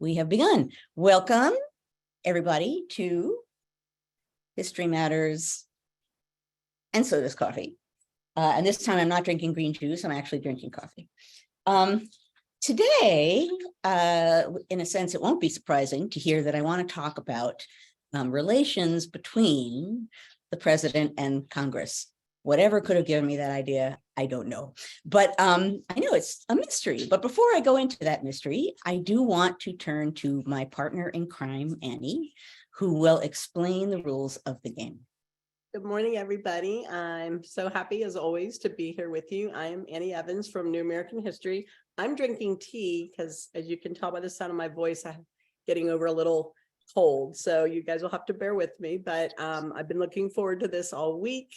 We have begun. Welcome, everybody, to History Matters, and so does coffee. And this time I'm not drinking green juice, I'm actually drinking coffee. Today, in a sense, it won't be surprising to hear that I want to talk about relations between the president and Congress. Whatever could have given me that idea, I don't know. But I know it's a mystery. But before I go into that mystery, I do want to turn to my partner in crime, Annie, who will explain the rules of the game. Good morning, everybody. I'm so happy, as always, to be here with you. I am Annie Evans from New American History. I'm drinking tea because, as you can tell by the sound of my voice, I'm getting over a little cold. So you guys will have to bear with me. But I've been looking forward to this all week.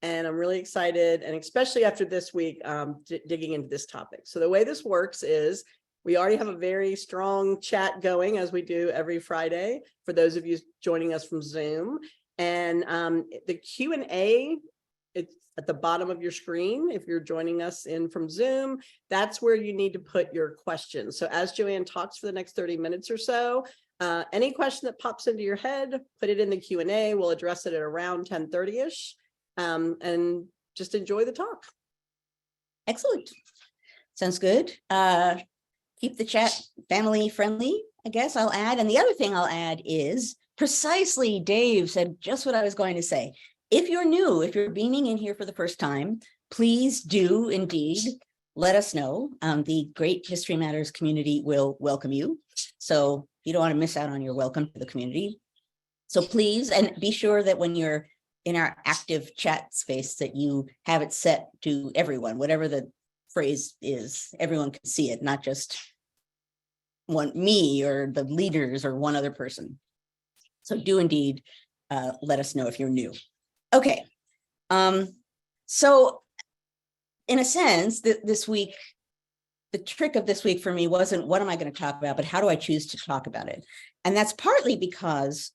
And I'm really excited, and especially after this week, digging into this topic. So the way this works is we already have a very strong chat going, as we do every Friday, for those of you joining us from Zoom. And the Q&A, it's at the bottom of your screen. If you're joining us in from Zoom, that's where you need to put your questions. So as Joanne talks for the next 30 minutes or so, any question that pops into your head, put it in the Q&A. We'll address it at around 10:30-ish. And just enjoy the talk. Excellent. Sounds good. Keep the chat family friendly, I guess I'll add. And the other thing I'll add is precisely Dave said just what I was going to say. If you're new, if you're beaming in here for the first time, please do indeed let us know. The Great History Matters community will welcome you. So you don't want to miss out on your welcome to the community. So please, and be sure that when you're in our active chat space that you have it set to everyone, whatever the phrase is, everyone can see it, not just me or the leaders or one other person. So do indeed let us know if you're new. Okay, so in a sense, this week, the trick of this week for me wasn't what am I going to talk about, but how do I choose to talk about it? And that's partly because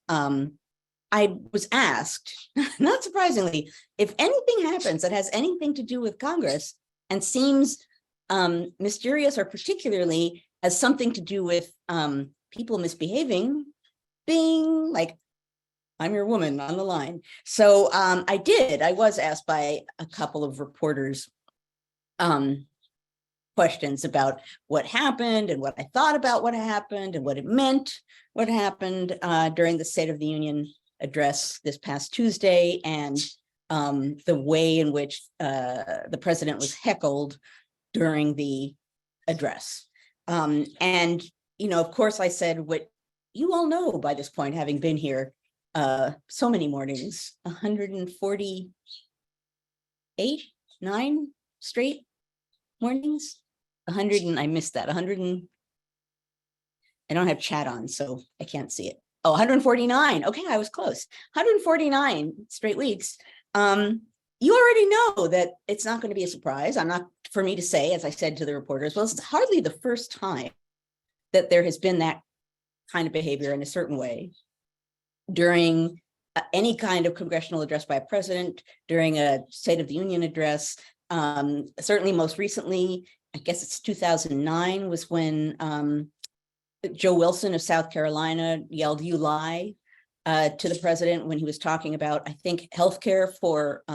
I was asked, not surprisingly, if anything happens that has anything to do with Congress and seems mysterious, or particularly has something to do with people misbehaving, bing, like, I'm your woman on the line. So I was asked by a couple of reporters questions about what happened and what I thought about what happened and what it meant, what happened during the State of the Union address this past Tuesday, and the way in which the president was heckled during the address. And, you know, of course, I said what you all know by this point, having been here so many mornings, 9 straight mornings, 100, and I missed that, 100 and I don't have chat on, so I can't see it. Oh, 149. Okay, I was close. 149 straight weeks. You already know that it's not going to be a surprise. I'm not, for me to say, as I said to the reporters, well, it's hardly the first time that there has been that kind of behavior in a certain way during any kind of congressional address by a president, during a State of the Union address. Certainly most recently, I guess it's 2009 was when Joe Wilson of South Carolina yelled, "You lie," to the president when he was talking about, I think, healthcare for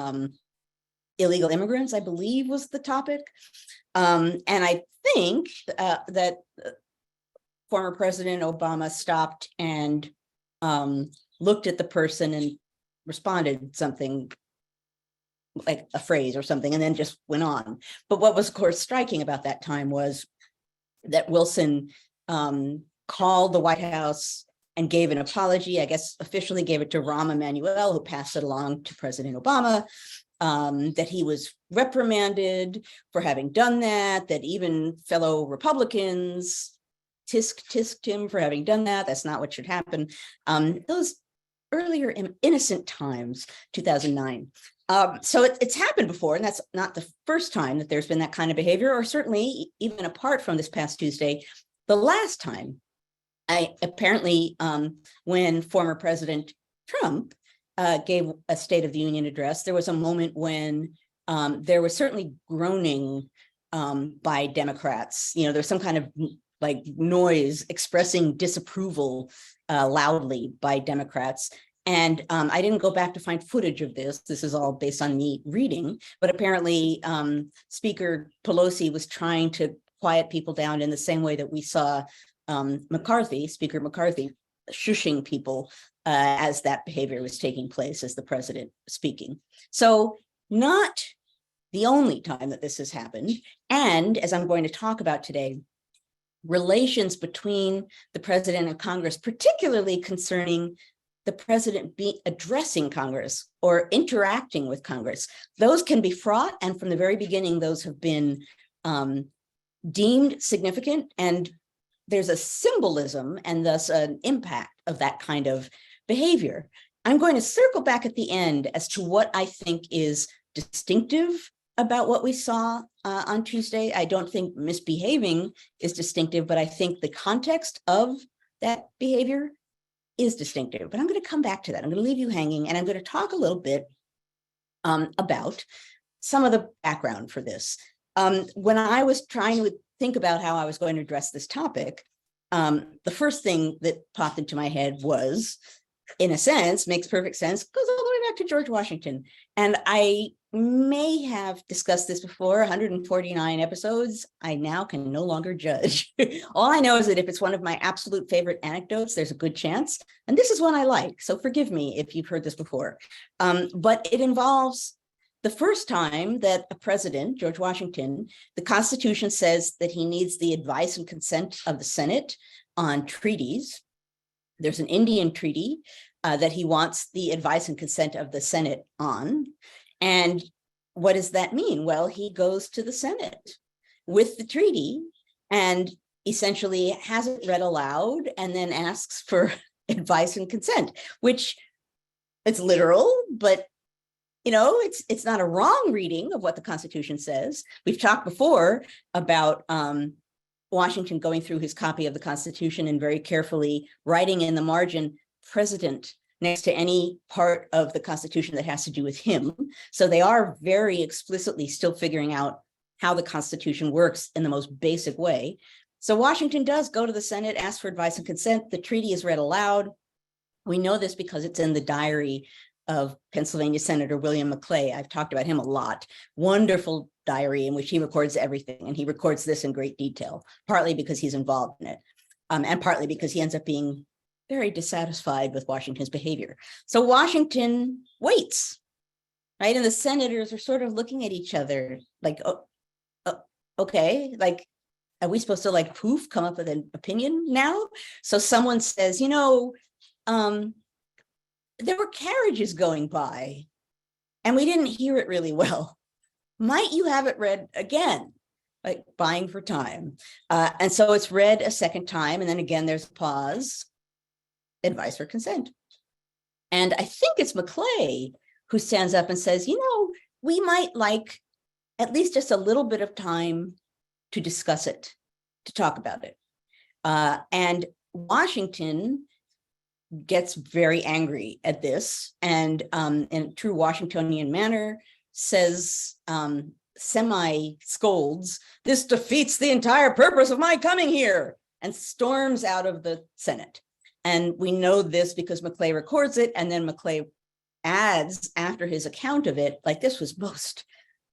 illegal immigrants, I believe was the topic. And I think that former President Obama stopped and looked at the person and responded something like a phrase or something, and then just went on. But what was, of course, striking about that time was that Wilson called the White House and gave an apology, I guess officially gave it to Rahm Emanuel, who passed it along to President Obama, that he was reprimanded for having done that, that even fellow Republicans tisked him for having done that. That's not what should happen. Those earlier innocent times, 2009. So it's happened before, and that's not the first time that there's been that kind of behavior, or certainly even apart from this past Tuesday, the last time. Apparently, when former President Trump gave a State of the Union address, there was a moment when there was certainly groaning by Democrats. You know, there's some kind of like noise expressing disapproval loudly by Democrats. And I didn't go back to find footage of this. This is all based on me reading, but apparently Speaker Pelosi was trying to quiet people down in the same way that we saw Speaker McCarthy, shushing people as that behavior was taking place as the president speaking. So not the only time that this has happened. And as I'm going to talk about today, relations between the president and Congress, particularly concerning the president addressing Congress or interacting with Congress, those can be fraught. And from the very beginning, those have been deemed significant. And there's a symbolism and thus an impact of that kind of behavior. I'm going to circle back at the end as to what I think is distinctive about what we saw on Tuesday. I don't think misbehaving is distinctive, but I think the context of that behavior is distinctive. But I'm going to come back to that. I'm going to leave you hanging, and I'm going to talk a little bit about some of the background for this. When I was trying to think about how I was going to address this topic, the first thing that popped into my head was, in a sense, makes perfect sense, goes all the way back to George Washington. And I may have discussed this before, 149 episodes. I now can no longer judge. All I know is that if it's one of my absolute favorite anecdotes, there's a good chance. And this is one I like, so forgive me if you've heard this before. But it involves the first time that a president, George Washington, the Constitution says that he needs the advice and consent of the Senate on treaties. There's an Indian treaty that he wants the advice and consent of the Senate on. And what does that mean? Well, he goes to the Senate with the treaty and essentially has it read aloud and then asks for advice and consent, which it's literal, but it's not a wrong reading of what the Constitution says. We've talked before about Washington going through his copy of the Constitution and very carefully writing in the margin, President, next to any part of the Constitution that has to do with him. So they are very explicitly still figuring out how the Constitution works in the most basic way. So Washington does go to the Senate, ask for advice and consent. The treaty is read aloud. We know this because it's in the diary of Pennsylvania Senator William McClay. I've talked about him a lot. Wonderful diary in which he records everything. And he records this in great detail, partly because he's involved in it, and partly because he ends up being very dissatisfied with Washington's behavior. So Washington waits, right? And the senators are sort of looking at each other like, okay, like, are we supposed to like poof, come up with an opinion now? So someone says, there were carriages going by and we didn't hear it really well. Might you have it read again? Like buying for time. And so it's read a second time. And then again, there's a pause, advice or consent. And I think it's McClay who stands up and says, we might like at least just a little bit of time to discuss it, to talk about it. And Washington gets very angry at this and in true Washingtonian manner says, semi-scolds, "This defeats the entire purpose of my coming here," and storms out of the Senate. And we know this because McClay records it, and then McClay adds after his account of it, like, this was most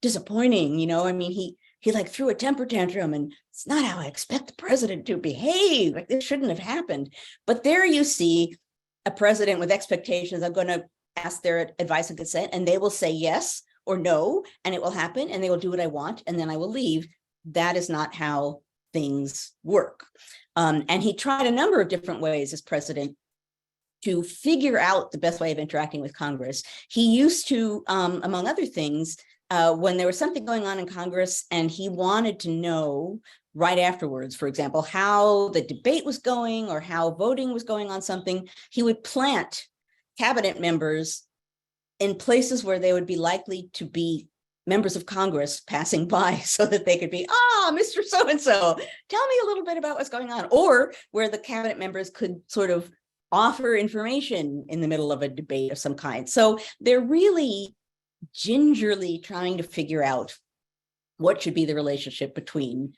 disappointing, he like threw a temper tantrum and it's not how I expect the president to behave. Like, this shouldn't have happened. But there you see a president with expectations. I'm going to ask their advice and consent, and they will say yes or no, and it will happen, and they will do what I want, and then I will leave. That is not how things work. And he tried a number of different ways as president to figure out the best way of interacting with Congress. He used to, among other things, when there was something going on in Congress and he wanted to know right afterwards, for example, how the debate was going or how voting was going on something, he would plant cabinet members in places where they would be likely to be members of Congress passing by so that they could be, Mr. So-and-so, tell me a little bit about what's going on, or where the cabinet members could sort of offer information in the middle of a debate of some kind. So they're really gingerly trying to figure out what should be the relationship between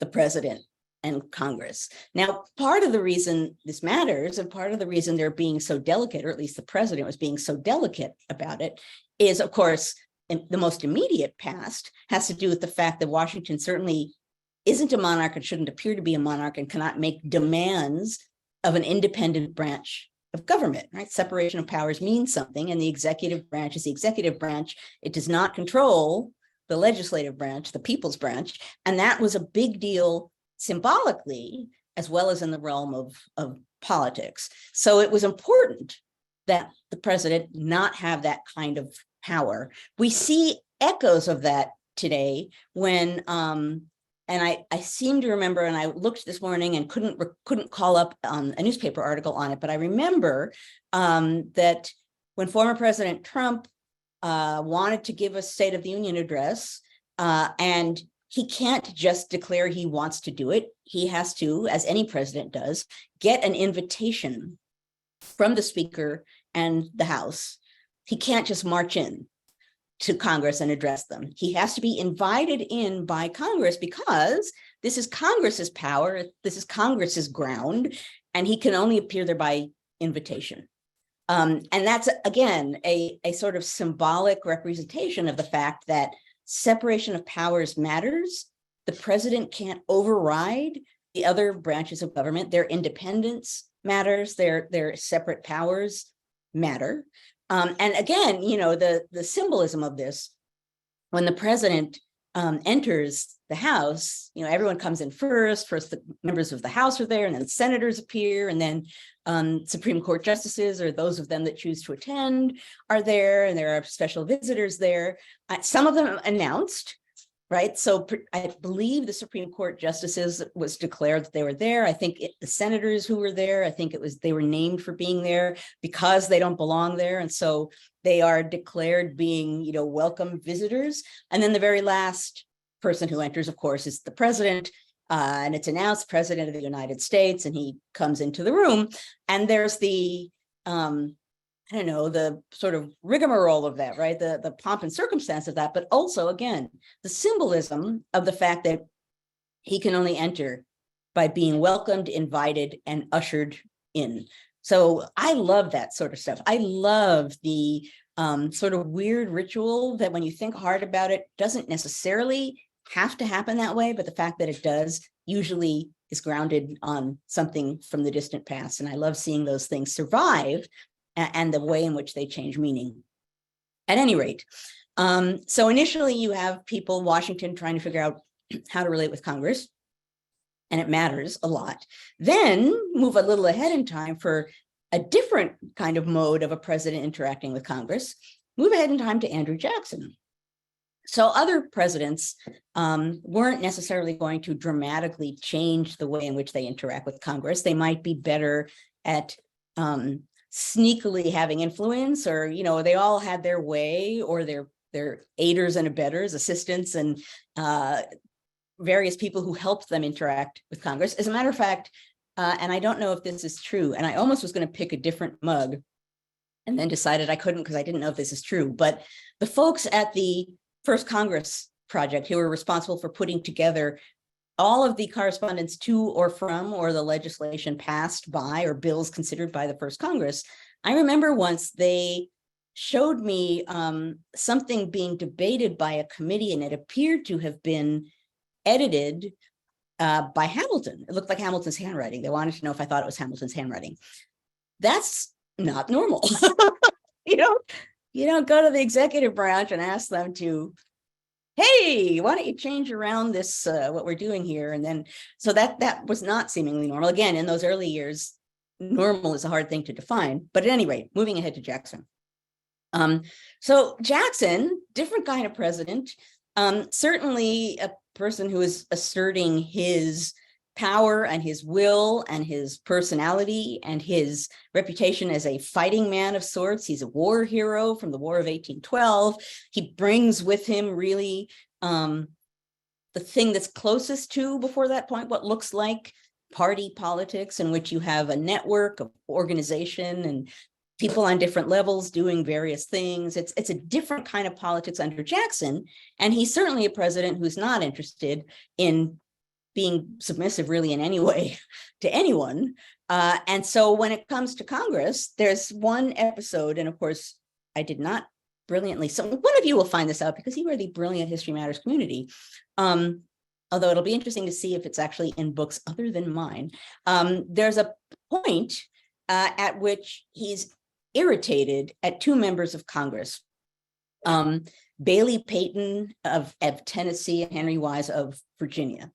the president and Congress. Now, part of the reason this matters, and part of the reason they're being so delicate, or at least the president was being so delicate about it, is, of course, in the most immediate past, has to do with the fact that Washington certainly isn't a monarch and shouldn't appear to be a monarch and cannot make demands of an independent branch of government, right? Separation of powers means something, and the executive branch is the executive branch. It does not control the legislative branch, the people's branch, and that was a big deal symbolically, as well as in the realm of politics. So it was important that the president not have that kind of power. We see echoes of that today when, and I seem to remember, and I looked this morning and couldn't call up a newspaper article on it, but I remember that when former President Trump wanted to give a State of the Union address, and he can't just declare he wants to do it. He has to, as any president does, get an invitation from the Speaker and the House. He can't just march in to Congress and address them. He has to be invited in by Congress because this is Congress's power, this is Congress's ground, and he can only appear there by invitation. And that's, again, a sort of symbolic representation of the fact that separation of powers matters. The president can't override the other branches of government. Their independence matters, their separate powers matter. And again, you know, the symbolism of this, when the president enters the House, you know, everyone comes in first the members of the House are there, and then senators appear, and then Supreme Court justices, or those of them that choose to attend, are there, and there are special visitors there. Some of them announced, right? So I believe the Supreme Court justices was declared that they were there. I think the senators who were there, I think they were named for being there because they don't belong there. And so they are declared being, you know, welcome visitors. And then the very last person who enters, of course, is the president. And it's announced President of the United States, and he comes into the room. And there's the, I don't know, the sort of rigmarole of that, right? The pomp and circumstance of that, but also, again, the symbolism of the fact that he can only enter by being welcomed, invited, and ushered in. So I love that sort of stuff. I love the sort of weird ritual that, when you think hard about it, doesn't necessarily have to happen that way, but the fact that it does usually is grounded on something from the distant past. And I love seeing those things survive and the way in which they change meaning. At any rate, so initially you have people, Washington, trying to figure out how to relate with Congress, and it matters a lot. Then move a little ahead in time for a different kind of mode of a president interacting with Congress. Move ahead in time to Andrew Jackson. So other presidents weren't necessarily going to dramatically change the way in which they interact with Congress. They might be better at sneakily having influence, or, you know, they all had their way, or their aiders and abettors, assistants, and various people who helped them interact with Congress. As a matter of fact, and I don't know if this is true, and I almost was going to pick a different mug and then decided I couldn't because I didn't know if this is true, but the folks at the First Congress Project who were responsible for putting together all of the correspondence to or from, or the legislation passed by, or bills considered by the First Congress, I remember once they showed me something being debated by a committee, and it appeared to have been edited by Hamilton. It looked like Hamilton's handwriting. They wanted to know if I thought it was Hamilton's handwriting. That's not normal. You don't go to the executive branch and ask them to, hey, why don't you change around this, what we're doing here? And then, so that was not seemingly normal. Again, in those early years, normal is a hard thing to define. But at any rate, moving ahead to Jackson. So Jackson, different kind of president, certainly a person who is asserting his power and his will and his personality and his reputation as a fighting man of sorts. He's a war hero from the War of 1812. He brings with him really the thing that's closest to, before that point, what looks like party politics, in which you have a network of organization and people on different levels doing various things. It's a different kind of politics under Jackson. And he's certainly a president who's not interested in being submissive really in any way to anyone. And so when it comes to Congress, there's one episode, and of course, I did not brilliantly, so one of you will find this out because you are the brilliant History Matters community. Although it'll be interesting to see if it's actually in books other than mine. There's a point at which he's irritated at two members of Congress, Bailey Payton of Tennessee and Henry Wise of Virginia,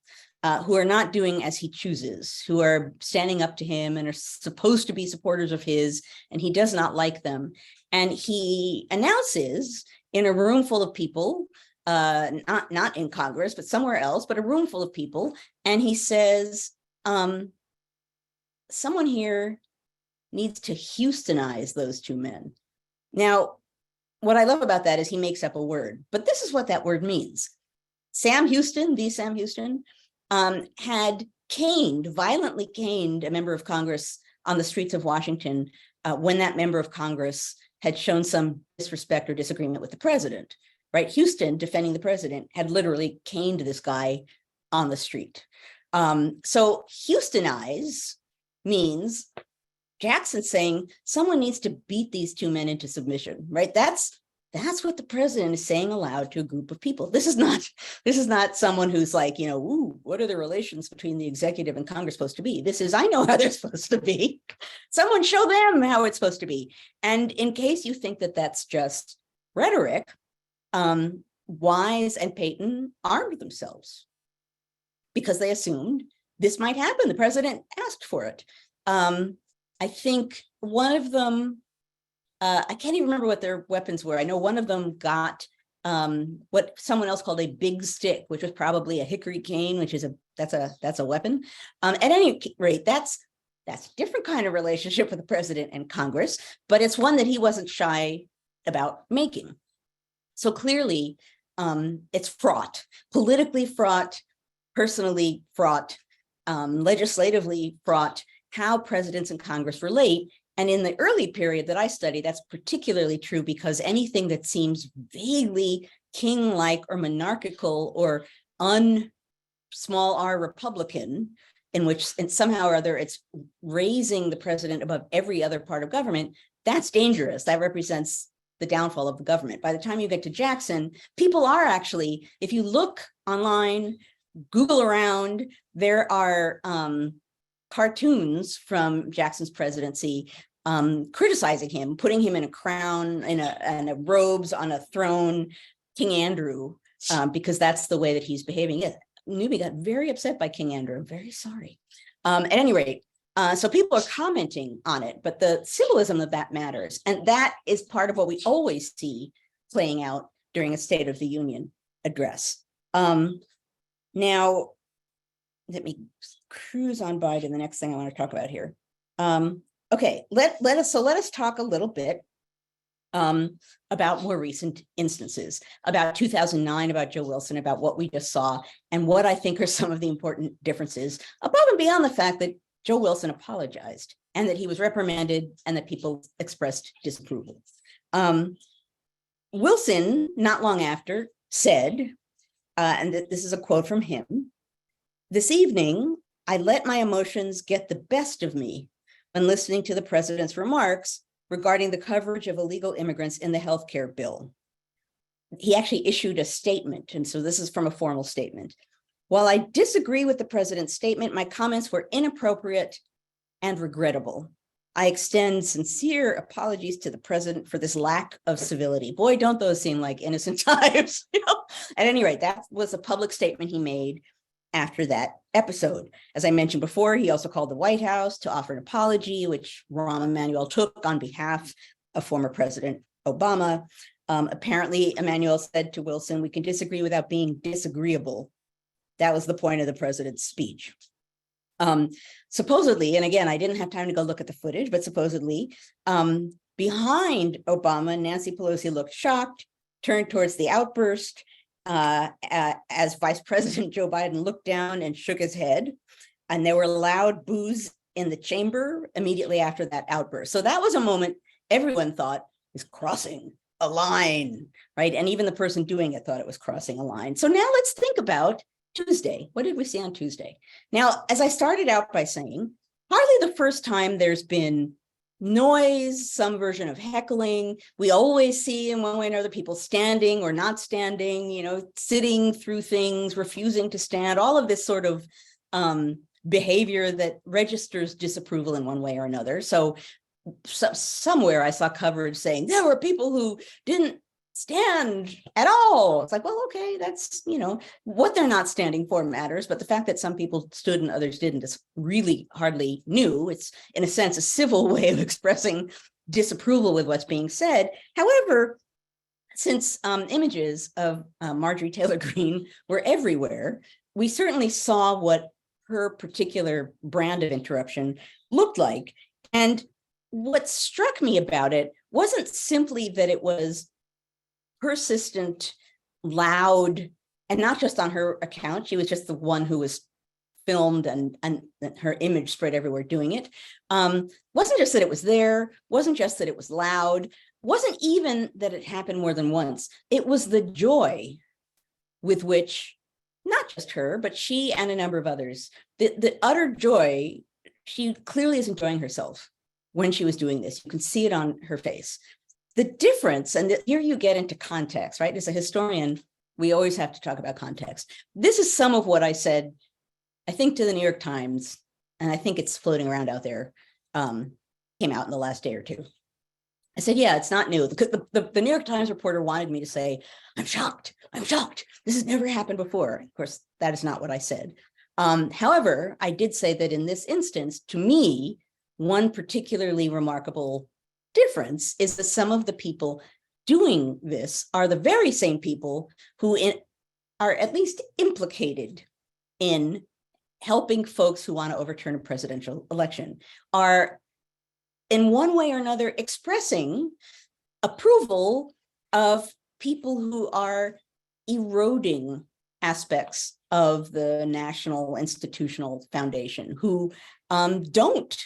who are not doing as he chooses, who are standing up to him and are supposed to be supporters of his, and he does not like them. And he announces in a room full of people, not in Congress, but somewhere else, but a room full of people, and he says, someone here needs to Houstonize those two men. Now, what I love about that is he makes up a word, but this is what that word means. Sam Houston, the Sam Houston, had violently caned a member of Congress on the streets of Washington when that member of Congress had shown some disrespect or disagreement with the president, right? Houston, defending the president, had literally caned this guy on the street. So Houstonize means Jackson saying someone needs to beat these two men into submission, right? That's what the president is saying aloud to a group of people. This is not someone who's like, ooh, what are the relations between the executive and Congress supposed to be? This is, I know how they're supposed to be. Someone show them how it's supposed to be. And in case you think that that's just rhetoric, Wise and Payton armed themselves because they assumed this might happen. The president asked for it. I think one of them, I can't even remember what their weapons were. I know one of them got what someone else called a big stick, which was probably a hickory cane, which is that's a weapon. At any rate, that's a different kind of relationship with the president and Congress, but it's one that he wasn't shy about making. So clearly, it's fraught, politically fraught, personally fraught, legislatively fraught, how presidents and Congress relate. And in the early period that I study, that's particularly true because anything that seems vaguely king-like or monarchical or small r Republican, in which and somehow or other it's raising the president above every other part of government, that's dangerous. That represents the downfall of the government. By the time you get to Jackson, people are actually, if you look online, Google around, there are cartoons from Jackson's presidency criticizing him, putting him in a crown, in a robes on a throne, King Andrew, because that's the way that he's behaving. Yeah, Newby got very upset by King Andrew. I'm very sorry. At any rate, so people are commenting on it, but the symbolism of that matters. And that is part of what we always see playing out during a State of the Union address. Now, let me cruise on by to the next thing I want to talk about here. Okay, let us talk a little bit about more recent instances, about 2009, about Joe Wilson, about what we just saw, and what I think are some of the important differences, above and beyond the fact that Joe Wilson apologized and that he was reprimanded and that people expressed disapproval. Wilson, not long after, said, and this is a quote from him, "This evening, I let my emotions get the best of me when listening to the president's remarks regarding the coverage of illegal immigrants in the healthcare bill." He actually issued a statement, and so this is from a formal statement. "While I disagree with the president's statement, my comments were inappropriate and regrettable. I extend sincere apologies to the president for this lack of civility." Boy, don't those seem like innocent times. At any rate, that was a public statement he made after that episode. As I mentioned before, he also called the White House to offer an apology, which Rahm Emanuel took on behalf of former President Obama. Apparently, Emanuel said to Wilson, "We can disagree without being disagreeable." That was the point of the president's speech. Supposedly, and again, I didn't have time to go look at the footage, but supposedly, behind Obama, Nancy Pelosi looked shocked, turned towards the outburst, as Vice President Joe Biden looked down and shook his head, and there were loud boos in the chamber immediately after that outburst. So that was a moment everyone thought is crossing a line, right? And even the person doing it thought it was crossing a line. So now let's think about Tuesday. What did we see on Tuesday? Now, as I started out by saying, hardly the first time there's been noise, some version of heckling. We always see in one way or another people standing or not standing, sitting through things, refusing to stand, all of this sort of behavior that registers disapproval in one way or another. So somewhere I saw coverage saying there were people who didn't stand at all. It's like, well, okay, that's, what they're not standing for matters, but the fact that some people stood and others didn't is really hardly new. It's, in a sense, a civil way of expressing disapproval with what's being said. However, since images of Marjorie Taylor Greene were everywhere, we certainly saw what her particular brand of interruption looked like. And what struck me about it wasn't simply that it was persistent, loud, and not just on her account. She was just the one who was filmed and her image spread everywhere doing it. Wasn't just that it was there, wasn't just that it was loud, wasn't even that it happened more than once. It was the joy with which, not just her, but she and a number of others, the utter joy. She clearly is enjoying herself when she was doing this. You can see it on her face. The difference, and here you get into context, right? As a historian, we always have to talk about context. This is some of what I said, I think, to the New York Times, and I think it's floating around out there, came out in the last day or two. I said, yeah, it's not new. The New York Times reporter wanted me to say, I'm shocked. This has never happened before. Of course, that is not what I said. However, I did say that in this instance, to me, one particularly remarkable difference is that some of the people doing this are the very same people who are at least implicated in helping folks who want to overturn a presidential election, are in one way or another expressing approval of people who are eroding aspects of the national institutional foundation, who don't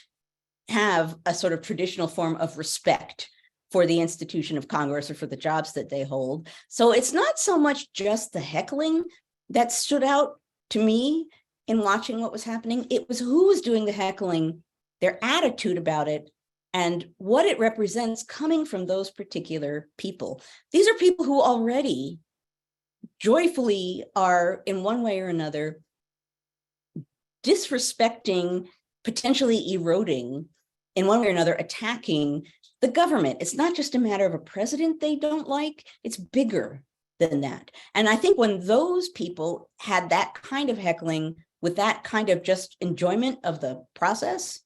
have a sort of traditional form of respect for the institution of Congress or for the jobs that they hold. So it's not so much just the heckling that stood out to me in watching what was happening. It was who was doing the heckling, their attitude about it, and what it represents coming from those particular people. These are people who already joyfully are, in one way or another, disrespecting, potentially eroding, in one way or another, attacking the government. It's not just a matter of a president they don't like, it's bigger than that. And I think when those people had that kind of heckling with that kind of just enjoyment of the process,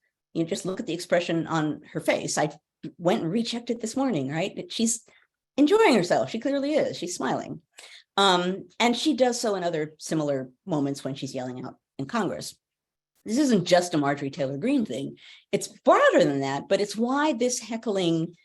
just look at the expression on her face. I went and rechecked it this morning, right? She's enjoying herself. She clearly is. She's smiling. And she does so in other similar moments when she's yelling out in Congress. This isn't just a Marjorie Taylor Greene thing. It's broader than that, but it's why this heckling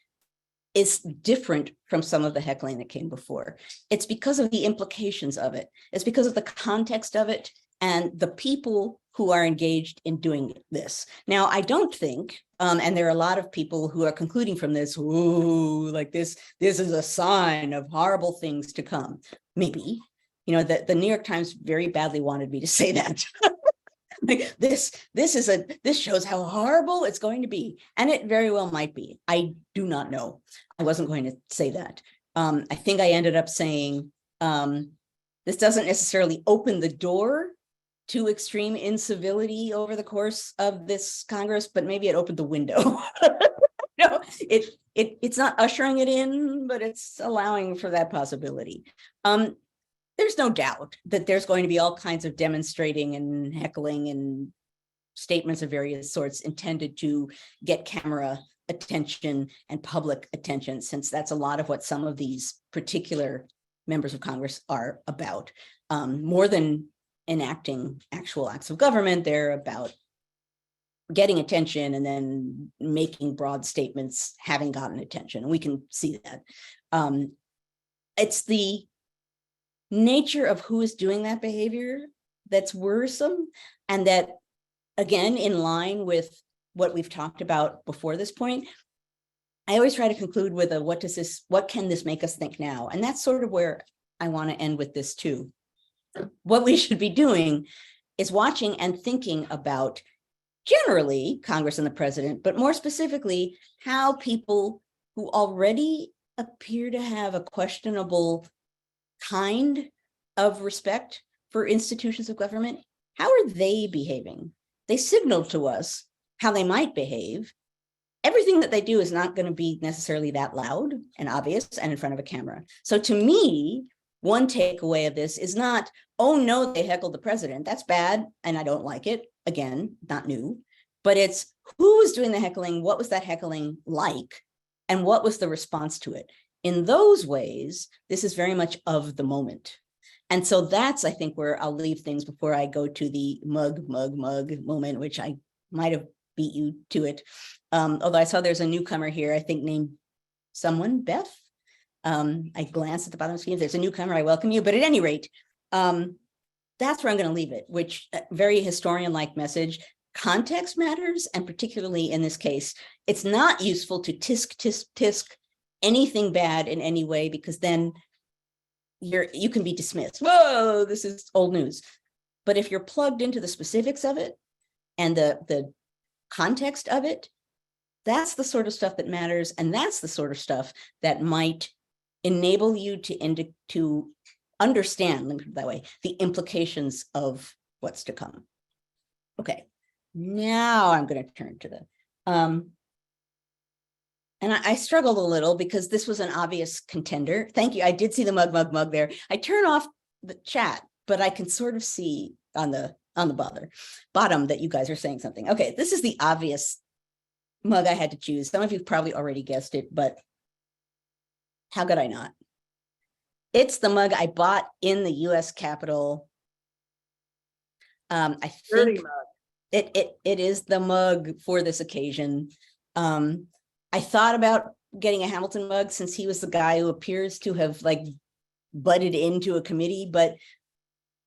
is different from some of the heckling that came before. It's because of the implications of it. It's because of the context of it and the people who are engaged in doing this. Now, I don't think, and there are a lot of people who are concluding from this, ooh, like this is a sign of horrible things to come. Maybe, the New York Times very badly wanted me to say that. Like this shows how horrible it's going to be. And it very well might be. I do not know. I wasn't going to say that. I think I ended up saying, this doesn't necessarily open the door to extreme incivility over the course of this Congress, but maybe it opened the window. No, it's not ushering it in, but it's allowing for that possibility. There's no doubt that there's going to be all kinds of demonstrating and heckling and statements of various sorts intended to get camera attention and public attention, since that's a lot of what some of these particular members of Congress are about. More than enacting actual acts of government, they're about getting attention and then making broad statements having gotten attention. And we can see that. It's the nature of who is doing that behavior that's worrisome, and that, again, in line with what we've talked about before this point, I always try to conclude with what can this make us think now? And that's sort of where I want to end with this too. what we should be doing is watching and thinking about generally Congress and the president, but more specifically, how people who already appear to have a questionable kind of respect for institutions of government, how are they behaving? They signal to us how they might behave. Everything that they do is not going to be necessarily that loud and obvious and in front of a camera. So to me, one takeaway of this is not, oh no, they heckled the president. That's bad, and I don't like it. Again, not new, but it's who was doing the heckling, what was that heckling like, and what was the response to it? In those ways, this is very much of the moment. And so that's, I think, where I'll leave things before I go to the mug moment, which I might have beat you to it. Although I saw there's a newcomer here, I think named someone, Beth. I glanced at the bottom of the screen. If there's a newcomer, I welcome you. But at any rate, that's where I'm going to leave it, which very historian-like message. Context matters, and particularly in this case, it's not useful to tisk anything bad in any way, because then you can be dismissed. Whoa, this is old news. But if you're plugged into the specifics of it and the context of it, that's the sort of stuff that matters, and that's the sort of stuff that might enable you to understand, let me put it that way, the implications of what's to come. Okay, now I'm going to turn to the and I struggled a little because this was an obvious contender. Thank you. I did see the mug there. I turn off the chat, but I can sort of see on the bottom that you guys are saying something. Okay, this is the obvious mug I had to choose. Some of you probably already guessed it, but how could I not? It's the mug I bought in the US Capitol. I think it is the mug for this occasion. I thought about getting a Hamilton mug since he was the guy who appears to have like butted into a committee, but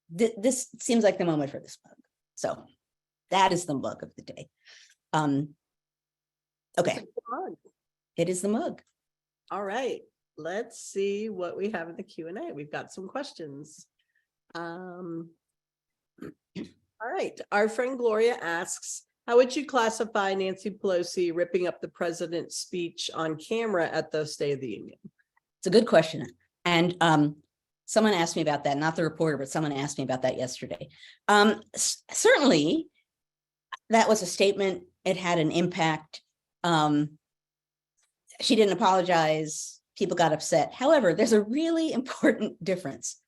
this seems like the moment for this mug. So that is the mug of the day. Okay, it is the mug. All right, let's see what we have in the Q&A. We've got some questions. All right, our friend Gloria asks, how would you classify Nancy Pelosi ripping up the president's speech on camera at the State of the Union? It's a good question. And someone asked me about that, not the reporter, but someone asked me about that yesterday. Certainly, that was a statement. It had an impact. She didn't apologize. People got upset. However, there's a really important difference.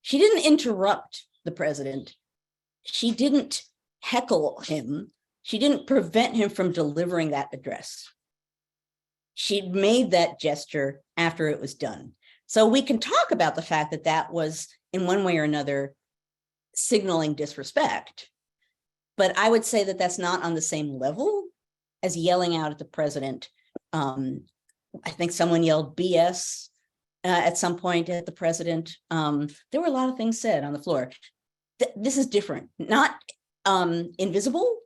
She didn't interrupt the president. She didn't heckle him. She didn't prevent him from delivering that address. She made that gesture after it was done. So we can talk about the fact that that was, in one way or another, signaling disrespect. But I would say that that's not on the same level as yelling out at the president. I think someone yelled BS at some point at the president. There were a lot of things said on the floor. This is different, not invisible.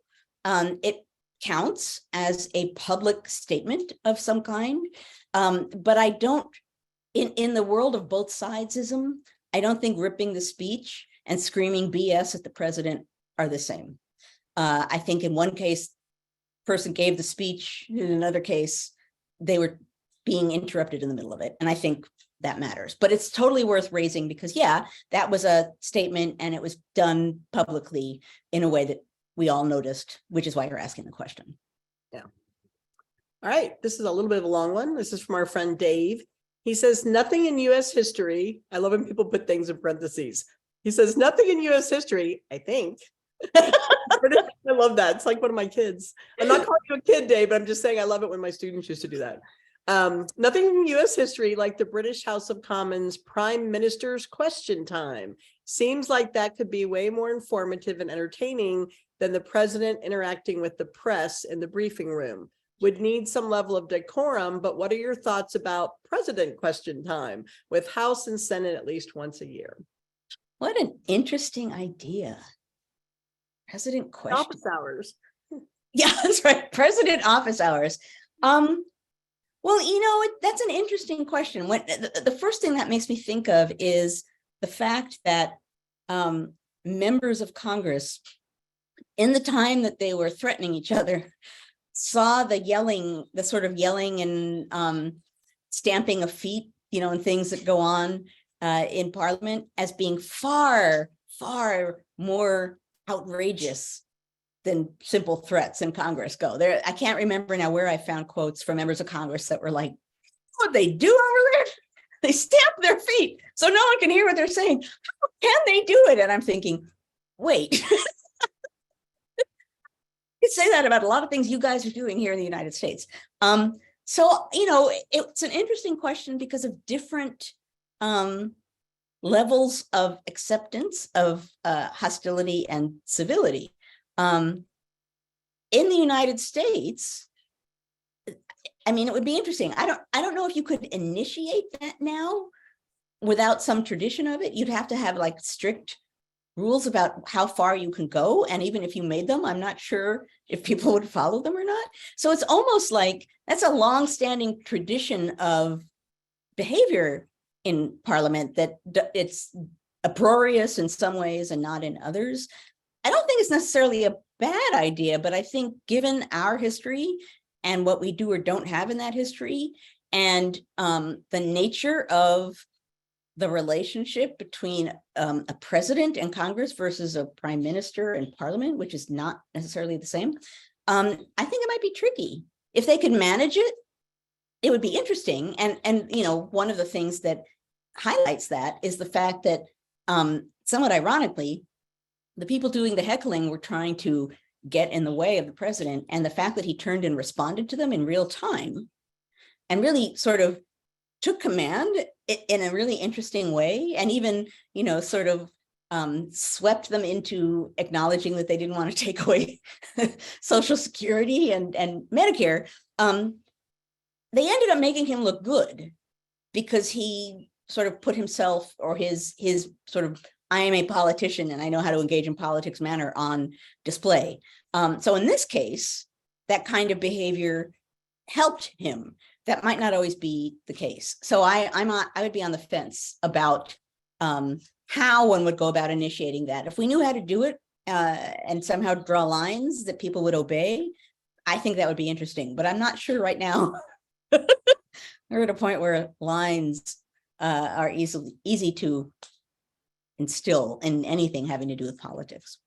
It counts as a public statement of some kind. But I don't, in the world of both sidesism, I don't think ripping the speech and screaming BS at the president are the same. I think in one case, person gave the speech. In another case, they were being interrupted in the middle of it. And I think that matters. But it's totally worth raising because, yeah, that was a statement and it was done publicly in a way that we all noticed, which is why you're asking the question. Yeah. All right. This is a little bit of a long one. This is from our friend Dave. He says, nothing in U.S. history. I love when people put things in parentheses. He says, nothing in U.S. history, I think. I love that. It's like one of my kids. I'm not calling you a kid, Dave, but I'm just saying I love it when my students used to do that. Nothing in U.S. history like the British House of Commons Prime Minister's Question Time. Seems like that could be way more informative and entertaining than the president interacting with the press in the briefing room. Would need some level of decorum, but what are your thoughts about President Question Time with House and Senate at least once a year? What an interesting idea. President question. Office hours. Yeah, that's right. President office hours. Well, you know, that's an interesting question. When the first thing that makes me think of is the fact that members of Congress, in the time that they were threatening each other, saw the sort of yelling and stamping of feet, and things that go on in Parliament as being far, far more outrageous than simple threats in Congress go. There, I can't remember now where I found quotes from members of Congress that were like, what they do over there? They stamp their feet so no one can hear what they're saying. How can they do it? And I'm thinking, wait. You say that about a lot of things you guys are doing here in the United States. So, it's an interesting question because of different levels of acceptance of hostility and civility. In the United States, I mean, it would be interesting. I don't know if you could initiate that now without some tradition of it. You'd have to have like strict rules about how far you can go. And even if you made them, I'm not sure if people would follow them or not. So it's almost like that's a long-standing tradition of behavior in Parliament that it's uproarious in some ways and not in others. I don't think it's necessarily a bad idea, but I think given our history and what we do or don't have in that history and the nature of the relationship between a president and Congress versus a prime minister and Parliament, which is not necessarily the same, I think it might be tricky. If they could manage it, it would be interesting. And one of the things that highlights that is the fact that somewhat ironically, the people doing the heckling were trying to get in the way of the president, and the fact that he turned and responded to them in real time and really sort of took command in a really interesting way, and even, sort of swept them into acknowledging that they didn't want to take away Social Security and Medicare. They ended up making him look good because he sort of put himself or his sort of, I am a politician and I know how to engage in politics manner on display. So in this case, that kind of behavior helped him. That might not always be the case. So I would be on the fence about how one would go about initiating that. If we knew how to do it and somehow draw lines that people would obey, I think that would be interesting. But I'm not sure right now. We're at a point where lines are easy to instill in anything having to do with politics.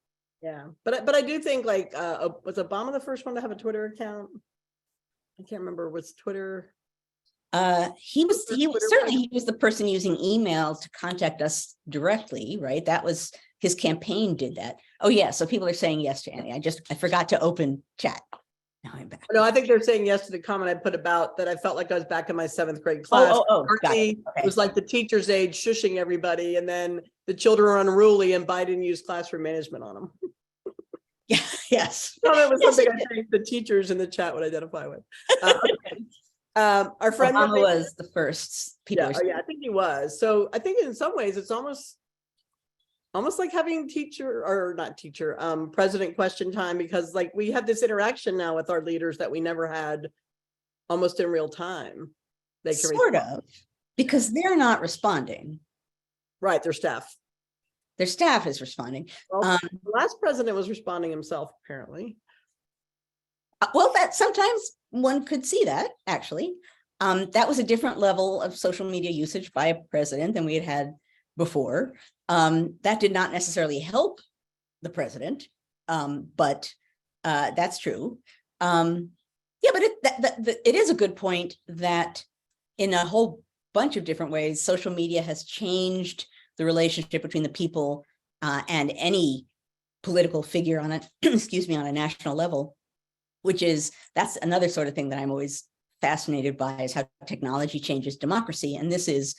Yeah, but I do think like was Obama the first one to have a Twitter account? I can't remember. Was Twitter? He was the person using email to contact us directly, right? That was his campaign did that. Oh yeah, so people are saying yes to Annie. I forgot to open chat. Now I'm back. No, I think they're saying yes to the comment I put about that. I felt like I was back in my 7th grade class. Got it. Okay. It was like the teacher's aide shushing everybody, and then the children are unruly, and Biden used classroom management on them. Yeah. Yes. No, that was something I think the teachers in the chat would identify with. Okay. Our friend Obama was the first. Yeah, I think he was. So I think in some ways it's almost like having president question time, because like we have this interaction now with our leaders that we never had almost in real time. They can sort of, because they're not responding. Right, their staff is responding. Well, the last president was responding himself, apparently. Well, that sometimes one could see that, actually. That was a different level of social media usage by a president than we had before. That did not necessarily help the president, but that's true. Yeah, but it is a good point that in a whole bunch of different ways, social media has changed the relationship between the people and any political figure on a, on a national level, that's another sort of thing that I'm always fascinated by, is how technology changes democracy. And this is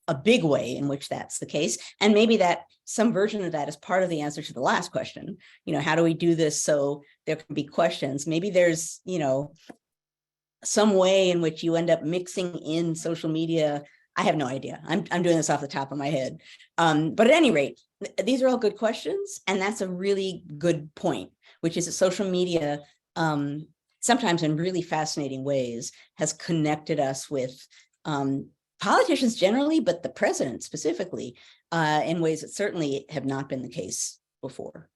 a big way in which that's the case. And maybe that some version of that is part of the answer to the last question. How do we do this so there can be questions? Maybe there's, some way in which you end up mixing in social media. I have no idea. I'm doing this off the top of my head. But at any rate, these are all good questions. And that's a really good point, which is that social media, sometimes in really fascinating ways, has connected us with politicians generally, but the president specifically, in ways that certainly have not been the case before.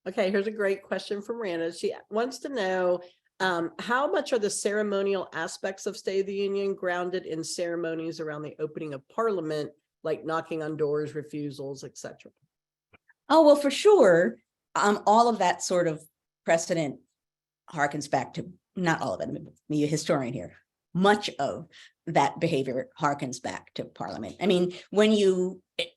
Okay, here's a great question from Rana. She wants to know, how much are the ceremonial aspects of State of the Union grounded in ceremonies around the opening of Parliament, like knocking on doors, refusals, etc.? Oh, well, for sure. All of that sort of precedent harkens back to, not all of it, me, a historian here, much of that behavior harkens back to Parliament. I mean,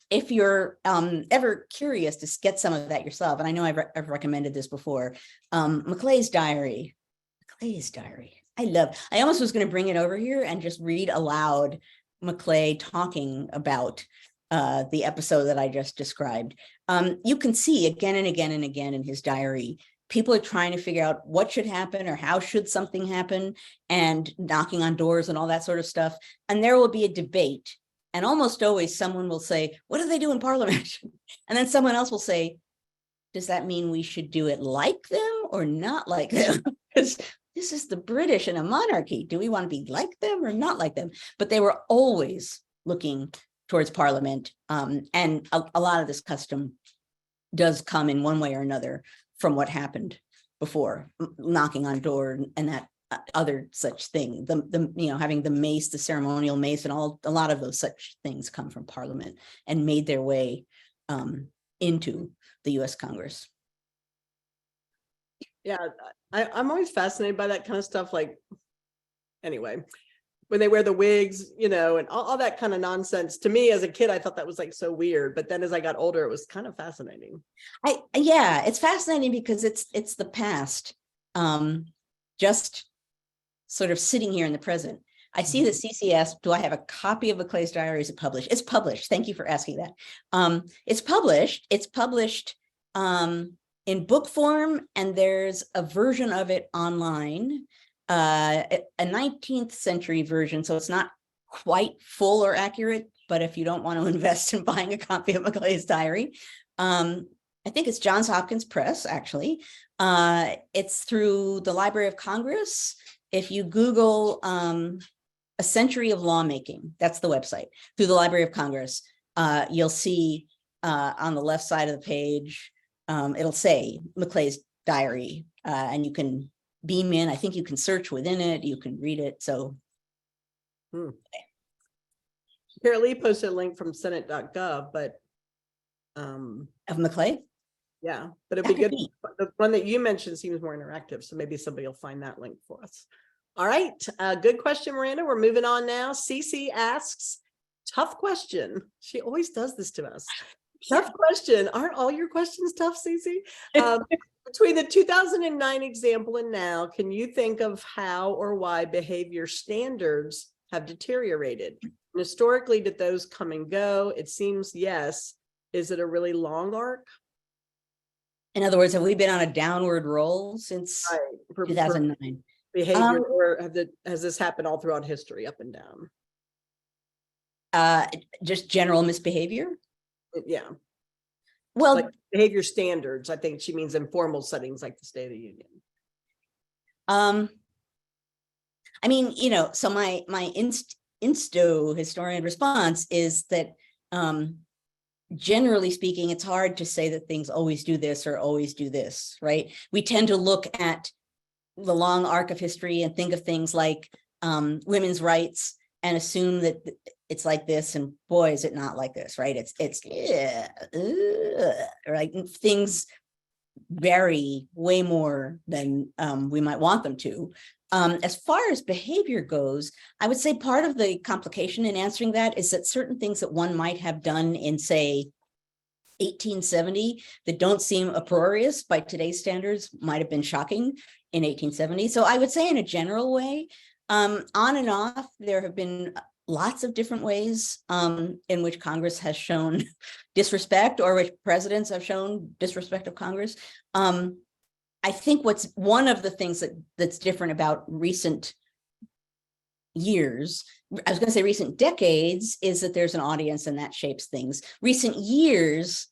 if you're ever curious to get some of that yourself, and I know I've recommended this before, Maclay's diary. I almost was going to bring it over here and just read aloud Maclay talking about the episode that I just described. You can see again and again and again in his diary, people are trying to figure out what should happen or how should something happen, and knocking on doors and all that sort of stuff. And there will be a debate. And almost always someone will say, what do they do in Parliament? And then someone else will say, does that mean we should do it like them or not like them? Because this is the British in a monarchy. Do we want to be like them or not like them? But they were always looking towards Parliament. And a lot of this custom does come in one way or another from what happened before, knocking on door and that other such thing. Having the mace, the ceremonial mace, and a lot of those such things come from Parliament and made their way into the U.S. Congress. Yeah, I'm always fascinated by that kind of stuff. Like, anyway, when they wear the wigs, and all that kind of nonsense. To me, as a kid, I thought that was like so weird. But then as I got older, it was kind of fascinating. Yeah, it's fascinating because it's the past, just sort of sitting here in the present. I see that CCS, do I have a copy of Maclay's diary? Is it published? It's published. Thank you for asking that. It's published. It's published in book form, and there's a version of it online, a 19th century version. So it's not quite full or accurate, but if you don't want to invest in buying a copy of Maclay's diary, I think it's Johns Hopkins Press, actually. It's through the Library of Congress. If you Google A Century of Lawmaking, that's the website, through the Library of Congress, you'll see on the left side of the page, it'll say Maclay's diary, and you can beam in. I think you can search within it, you can read it. So. Carol Lee posted a link from senate.gov, but Of Maclay? Yeah, but it'd be good. The one that you mentioned seems more interactive, so maybe somebody will find that link for us. All right, good question, Miranda. We're moving on now. Cece asks, tough question. She always does this to us. Tough question. Aren't all your questions tough, Cece? Between the 2009 example and now, can you think of how or why behavior standards have deteriorated? And historically, did those come and go? It seems yes. Is it a really long arc? In other words, have we been on a downward roll since 2009? Behavior, or has this happened all throughout history, up and down? Just general misbehavior? Yeah. Well, like behavior standards, I think she means in formal settings like the State of the Union. I mean, so my insto historian response is that generally speaking, it's hard to say that things always do this or always do this, right? We tend to look at the long arc of history and think of things like women's rights and assume that it's like this, and boy, is it not like this, right? It's right? And things vary way more than we might want them to. As far as behavior goes, I would say part of the complication in answering that is that certain things that one might have done in, say, 1870 that don't seem uproarious by today's standards might have been shocking in 1870. So I would say in a general way, on and off, there have been lots of different ways in which Congress has shown disrespect, or which presidents have shown disrespect of Congress. I think what's one of the things that's different about recent years, I was going to say recent decades, is that there's an audience and that shapes things. Recent years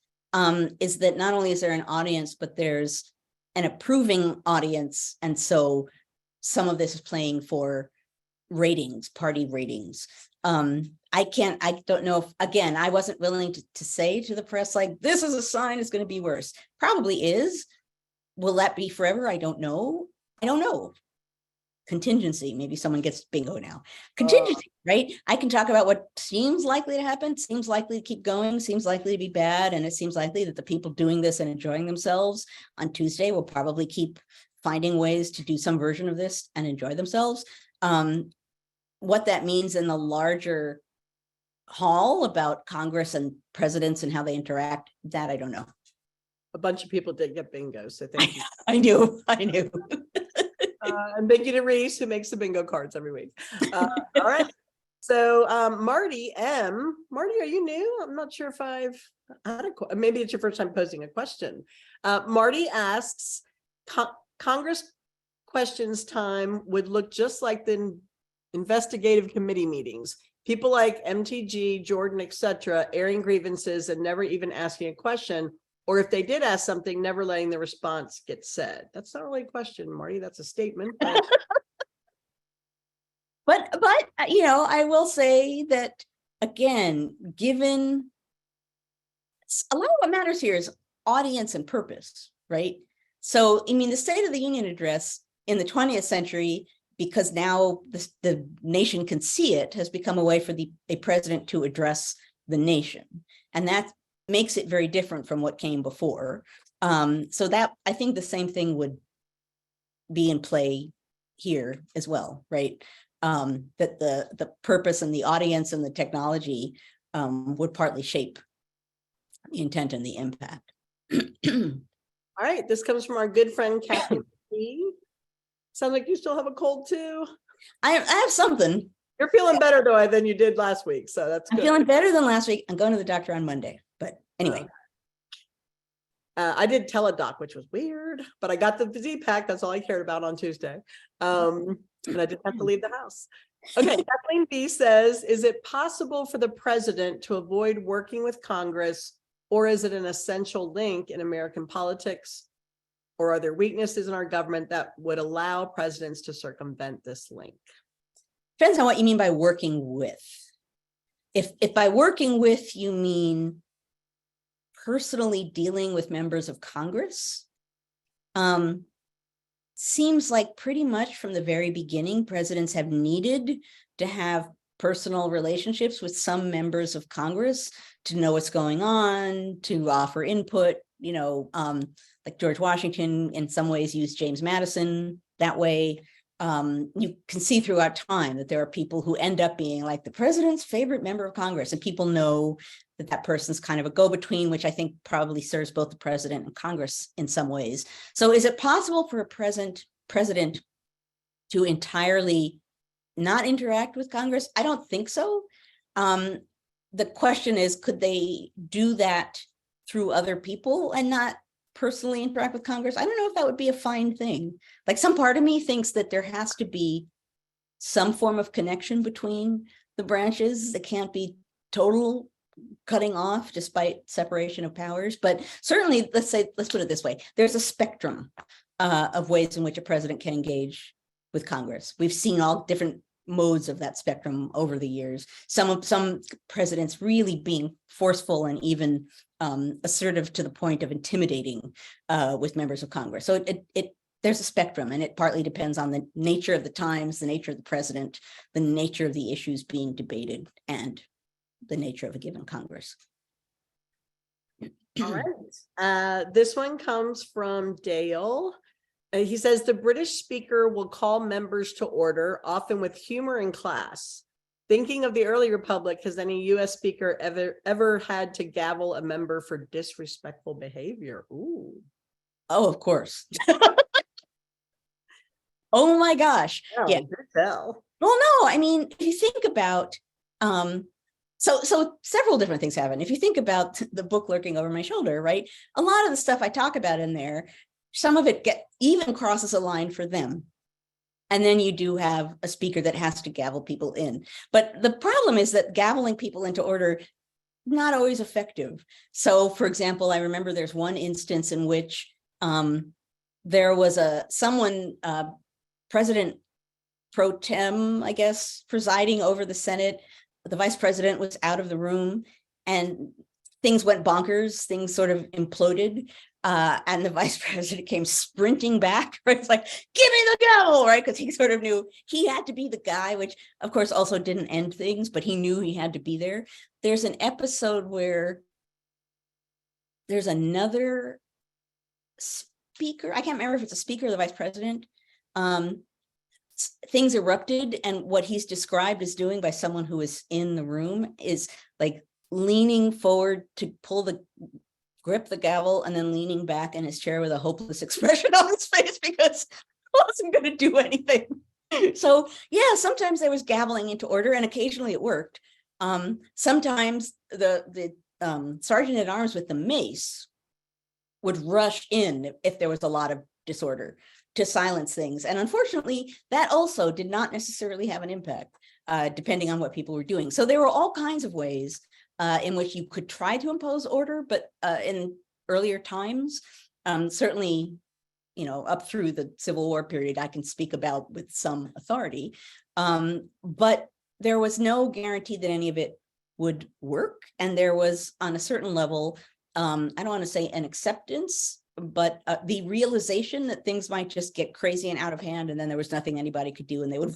is that not only is there an audience, but there's an approving audience. And so some of this is playing for ratings, party ratings. I don't know if, again, I wasn't willing to say to the press, like, this is a sign it's going to be worse. Probably is. Will that be forever? I don't know. I don't know. Contingency, maybe someone gets bingo now. Contingency, right? I can talk about what seems likely to happen, seems likely to keep going, seems likely to be bad, and it seems likely that the people doing this and enjoying themselves on Tuesday will probably keep finding ways to do some version of this and enjoy themselves. What that means in the larger haul about Congress and presidents and how they interact, that I don't know. A bunch of people did get bingo, so thank you. I knew. And thank you to Reese, who makes the bingo cards every week. All right. So Marty M. Marty, are you new? I'm not sure if I've had maybe it's your first time posing a question. Marty asks, Congress questions time would look just like the investigative committee meetings. People like MTG, Jordan, etc., airing grievances and never even asking a question. Or if they did ask something, never letting the response get said. That's not really a question, Marty. That's a statement. But I will say that, again, given a lot of what matters here is audience and purpose, right? So, I mean, the State of the Union address in the 20th century, because now the nation can see it, has become a way for a president to address the nation. And that makes it very different from what came before. So that, I think the same thing would be in play here as well, right? That the purpose and the audience and the technology would partly shape the intent and the impact. All right, this comes from our good friend Kathy. Sounds like you still have a cold too. I have something. You're feeling better though than you did last week, so that's good. I'm feeling better than last week. I'm going to the doctor on Monday, but anyway. I did Teladoc, which was weird, but I got the Z-Pack. That's all I cared about on Tuesday. And I didn't have to leave the house. Okay, Kathleen B says, is it possible for the president to avoid working with Congress, or is it an essential link in American politics? Or are there weaknesses in our government that would allow presidents to circumvent this link? Depends on what you mean by working with. If by working with you mean personally dealing with members of Congress, seems like pretty much from the very beginning, presidents have needed to have personal relationships with some members of Congress to know what's going on, to offer input, like George Washington in some ways used James Madison that way. You can see throughout time that there are people who end up being like the president's favorite member of Congress, and people know that person's kind of a go-between, which I think probably serves both the president and Congress in some ways. So is it possible for a president to entirely not interact with Congress? I don't think so. The question is, could they do that through other people and not personally interact with Congress? I don't know if that would be a fine thing. Like, some part of me thinks that there has to be some form of connection between the branches. It can't be total cutting off despite separation of powers. But certainly, let's put it this way, there's a spectrum of ways in which a president can engage with Congress. We've seen all different modes of that spectrum over the years. Some presidents really being forceful and even assertive to the point of intimidating with members of Congress. So there's a spectrum, and it partly depends on the nature of the times, the nature of the president, the nature of the issues being debated, and the nature of a given Congress. All right. This one comes from Dale. He says the British speaker will call members to order, often with humor and class. Thinking of the early republic, has any U.S. speaker ever had to gavel a member for disrespectful behavior? Ooh. Oh, of course. Oh my gosh. Oh, yeah. Well, no, I mean, if you think about, so several different things happen. If you think about the book Lurking Over My Shoulder, right? A lot of the stuff I talk about in there, some of it even crosses a line for them. And then you do have a speaker that has to gavel people in. But the problem is that gaveling people into order, not always effective. So, for example, I remember there's one instance in which there was President pro tem, I guess, presiding over the Senate. The vice president was out of the room and things went bonkers. Things sort of imploded. And the vice president came sprinting back. Right? It's like, give me the gavel, right? Because he sort of knew he had to be the guy, which of course also didn't end things, but he knew he had to be there. There's an episode where there's another speaker. I can't remember if it's a speaker or the vice president. Things erupted, and what he's described as doing by someone who is in the room is like leaning forward to grip the gavel and then leaning back in his chair with a hopeless expression on his face because it wasn't going to do anything. So yeah, sometimes there was gaveling into order and occasionally it worked. Sometimes the sergeant at arms with the mace would rush in if there was a lot of disorder to silence things. And unfortunately, that also did not necessarily have an impact, depending on what people were doing. So there were all kinds of ways in which you could try to impose order, but in earlier times, certainly, up through the Civil War period, I can speak about with some authority, but there was no guarantee that any of it would work. And there was, on a certain level, I don't want to say an acceptance, but the realization that things might just get crazy and out of hand, and then there was nothing anybody could do, and they would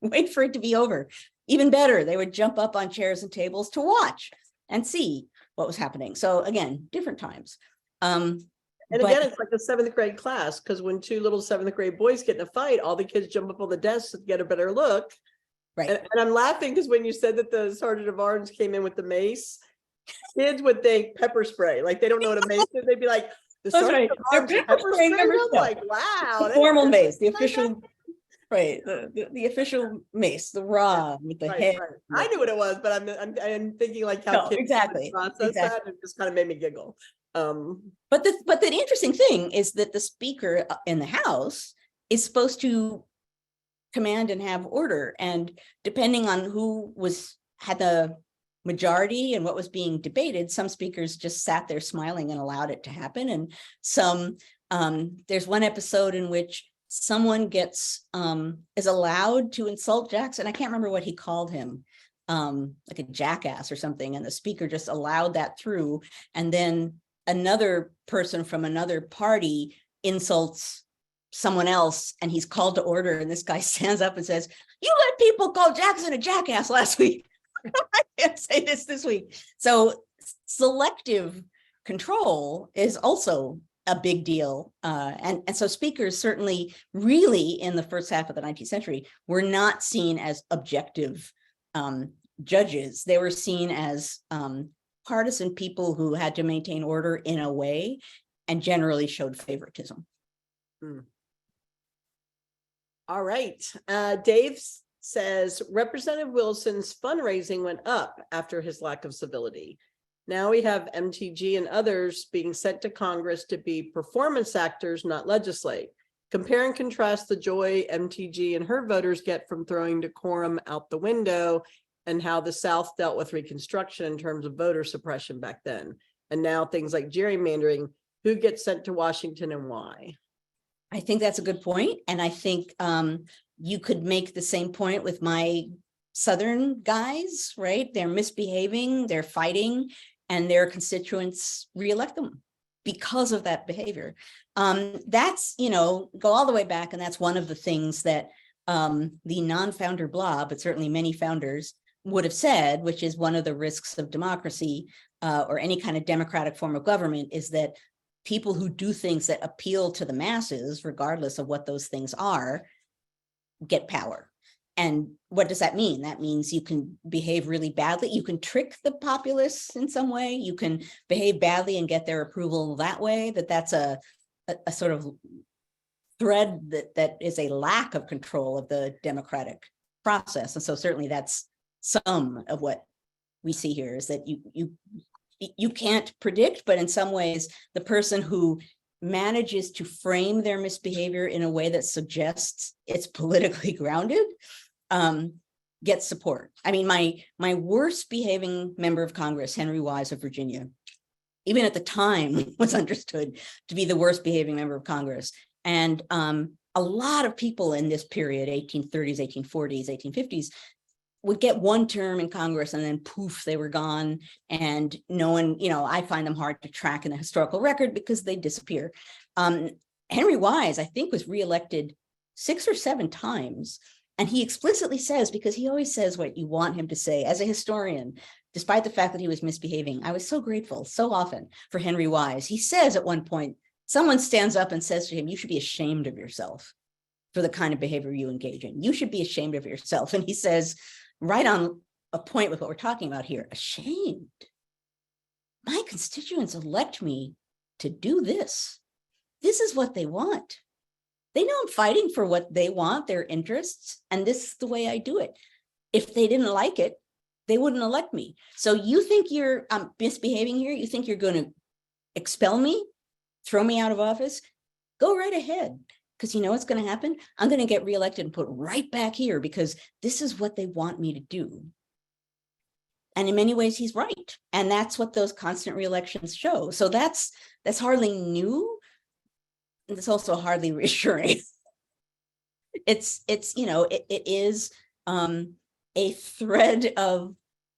wait for it to be over. Even better, they would jump up on chairs and tables to watch and see what was happening. So again, different times. And again, it's like the 7th grade class, because when two little 7th grade boys get in a fight, all the kids jump up on the desks to get a better look. Right. And I'm laughing because when you said that the sergeant of arms came in with the mace, kids would think pepper spray. Like they don't know what a mace is. They'd be like, the That's sergeant right. of arms pepper spray? I'm like, wow. The formal mace, the official, right, the official mace, the raw with the head. Right. I knew what it was, but I'm thinking like how No, kids exactly, process that, and it just kind of made me giggle. But the interesting thing is that the speaker in the House is supposed to command and have order, and depending on who had the majority and what was being debated, some speakers just sat there smiling and allowed it to happen, and some there's one episode in which someone is allowed to insult Jackson. I can't remember what he called him, like a jackass or something, and the speaker just allowed that through, and then another person from another party insults someone else and he's called to order, and this guy stands up and says, "You let people call Jackson a jackass last week." I can't say this week. So selective control is also a big deal. And so speakers certainly really in the first half of the 19th century were not seen as objective judges. They were seen as partisan people who had to maintain order in a way and generally showed favoritism. All right. Dave says Representative Wilson's fundraising went up after his lack of civility. Now we have MTG and others being sent to Congress to be performance actors, not legislate. Compare and contrast the joy MTG and her voters get from throwing decorum out the window and how the South dealt with Reconstruction in terms of voter suppression back then. And now things like gerrymandering, who gets sent to Washington and why? I think that's a good point. And I think you could make the same point with my Southern guys, right? They're misbehaving, they're fighting, and their constituents reelect them because of that behavior. That's, go all the way back. And that's one of the things that the non-founder blah, but certainly many founders would have said, which is one of the risks of democracy or any kind of democratic form of government, is that people who do things that appeal to the masses, regardless of what those things are, get power. And what does that mean? That means you can behave really badly. You can trick the populace in some way. You can behave badly and get their approval that way. That's a sort of thread that is a lack of control of the democratic process. And so certainly that's some of what we see here, is that you can't predict, but in some ways, the person who manages to frame their misbehavior in a way that suggests it's politically grounded gets support. I mean, my worst behaving member of Congress, Henry Wise of Virginia, even at the time was understood to be the worst behaving member of Congress. And a lot of people in this period, 1830s, 1840s, 1850s, would get one term in Congress and then poof, they were gone. And no one, I find them hard to track in the historical record because they disappear. Henry Wise, I think, was reelected 6 or 7 times. And he explicitly says, because he always says what you want him to say as a historian, despite the fact that he was misbehaving, I was so grateful so often for Henry Wise. He says at one point, someone stands up and says to him, you should be ashamed of yourself for the kind of behavior you engage in. You should be ashamed of yourself. And he says, right on a point with what we're talking about here, ashamed. My constituents elect me to do this. This is what they want. They know I'm fighting for what they want, their interests, and this is the way I do it. If they didn't like it, they wouldn't elect me. So you think you're misbehaving here? You think you're going to expel me, throw me out of office? Go right ahead. Because you know what's going to happen? I'm going to get reelected and put right back here because this is what they want me to do. And in many ways, he's right. And that's what those constant reelections show. So that's hardly new. It's also hardly reassuring. It is a thread of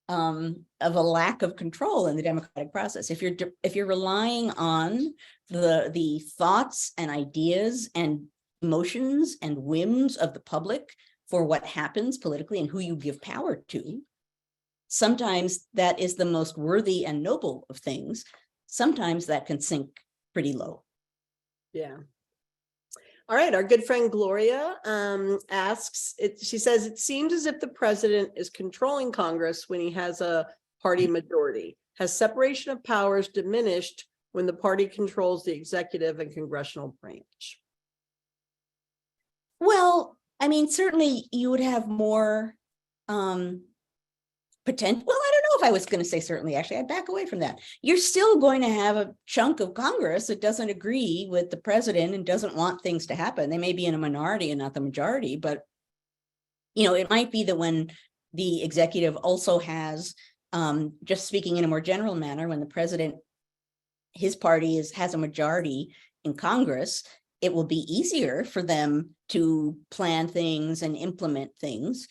a lack of control in the democratic process. If you're relying on the thoughts and ideas and emotions and whims of the public for what happens politically and who you give power to, sometimes that is the most worthy and noble of things. Sometimes that can sink pretty low. Yeah. All right. Our good friend Gloria asks, she says, it seems as if the president is controlling Congress when he has a party majority. Has separation of powers diminished when the party controls the executive and congressional branch? Well, I mean, certainly you would have more potential. Well, I don't know if I was going to say certainly, actually, I'd back away from that. You're still going to have a chunk of Congress that doesn't agree with the president and doesn't want things to happen. They may be in a minority and not the majority, but it might be that when the executive also has, just speaking in a more general manner, when the president, his party has a majority in Congress, it will be easier for them to plan things and implement things.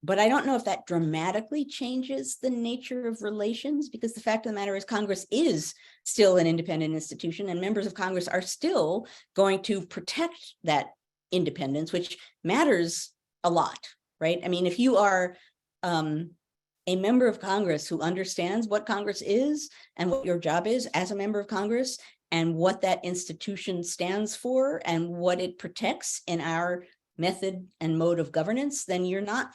But I don't know if that dramatically changes the nature of relations, because the fact of the matter is Congress is still an independent institution and members of Congress are still going to protect that independence, which matters a lot, right? I mean, if you are a member of Congress who understands what Congress is and what your job is as a member of Congress and what that institution stands for and what it protects in our method and mode of governance, then you're not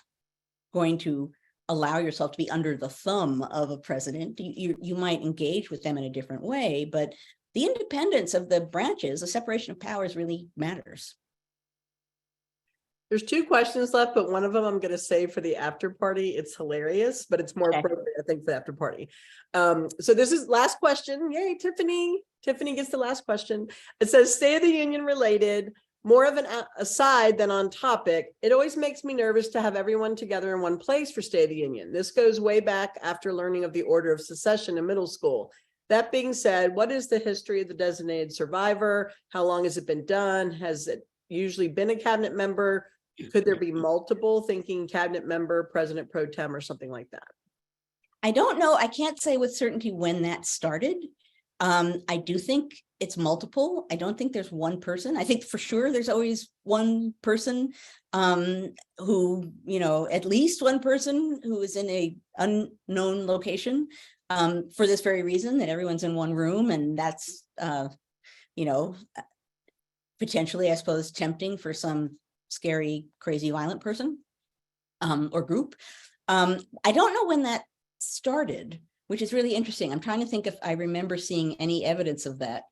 going to allow yourself to be under the thumb of a president. You might engage with them in a different way, but the independence of the branches, the separation of powers really matters. There's 2 questions left, but one of them I'm going to save for the after party. It's hilarious, but it's more appropriate, I think, for the after party. So this is last question. Yay, Tiffany. Tiffany gets the last question. It says, State of the Union related, more of an aside than on topic. It always makes me nervous to have everyone together in one place for State of the Union. This goes way back after learning of the Order of Secession in middle school. That being said, what is the history of the designated survivor? How long has it been done? Has it usually been a cabinet member? Could there be multiple, thinking cabinet member, president pro tem, or something like that? I don't know. I can't say with certainty when that started. I do think it's multiple. I don't think there's one person. I think for sure there's always one person who, at least one person who is in a unknown location for this very reason, that everyone's in one room. And that's, potentially, I suppose, tempting for some scary, crazy, violent person or group. I don't know when that started, which is really interesting. I'm trying to think if I remember seeing any evidence of that.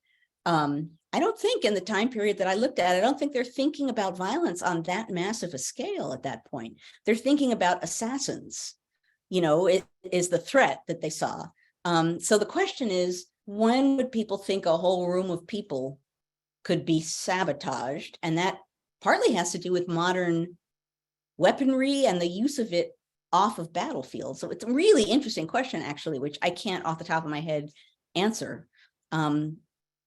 I don't think in the time period that I looked at, I don't think they're thinking about violence on that massive a scale at that point. They're thinking about assassins, it is the threat that they saw. So the question is, when would people think a whole room of people could be sabotaged? And that partly has to do with modern weaponry and the use of it off of battlefields. So it's a really interesting question, actually, which I can't off the top of my head answer.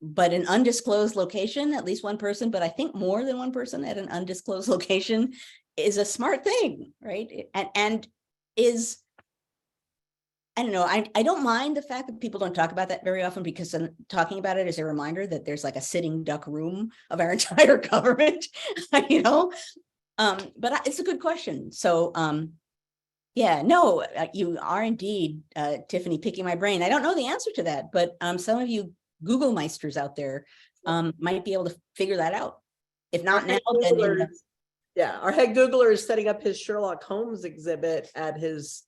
but an undisclosed location, at least one person, but I think more than one person at an undisclosed location is a smart thing, right? And is, I don't know, I don't mind the fact that people don't talk about that very often, because then talking about it is a reminder that there's like a sitting duck room of our entire government, you know? It's a good question. So, yeah, no, you are indeed, Tiffany, picking my brain. I don't know the answer to that, but some of you Google meisters out there might be able to figure that out. If not now, then in the... Yeah, our head Googler is setting up his Sherlock Holmes exhibit at his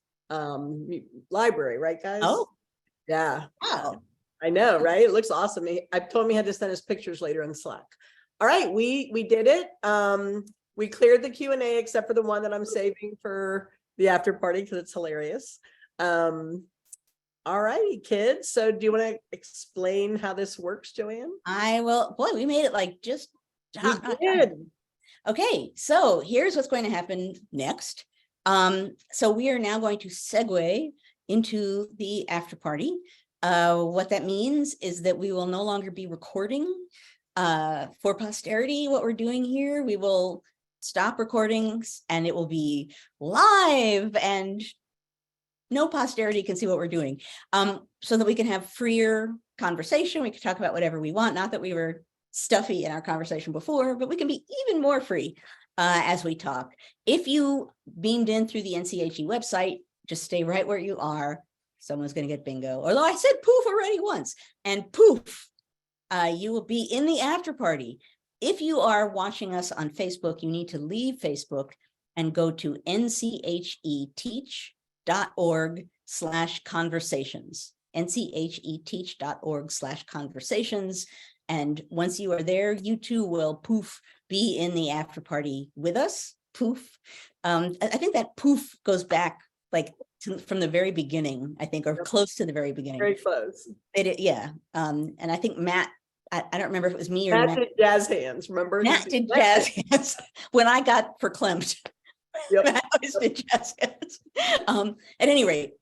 library, right, guys? Oh, yeah. wow. I know, right? It looks awesome. I told him he had to send us pictures later in Slack. All right, we did it. We cleared the Q&A except for the one that I'm saving for the after party because it's hilarious. All righty, kids. So do you want to explain how this works, Joanne? I will. Boy, we made it like just... We did. Okay, so here's what's going to happen next. So we are now going to segue into the after party. What that means is that we will no longer be recording for posterity what we're doing here. We will stop recordings and it will be live and no posterity can see what we're doing, so that we can have freer conversation. We can talk about whatever we want. Not that we were stuffy in our conversation before, but we can be even more free as we talk. If you beamed in through the NCHE website, just stay right where you are. Someone's going to get bingo. Although I said poof already once, and poof, you will be in the after party. If you are watching us on Facebook, you need to leave Facebook and go to ncheteach.org/conversations, ncheteach.org/conversations. And once you are there, you too will poof be in the after party with us. Poof. I think that poof goes back like from the very beginning, I think, or close to the very beginning. Very close. Yeah. And I think Matt, I don't remember if it was me or Matt did jazz hands, remember? Matt did jazz hands when I got verklempt. Yep. Matt always did jazz hands. At any rate,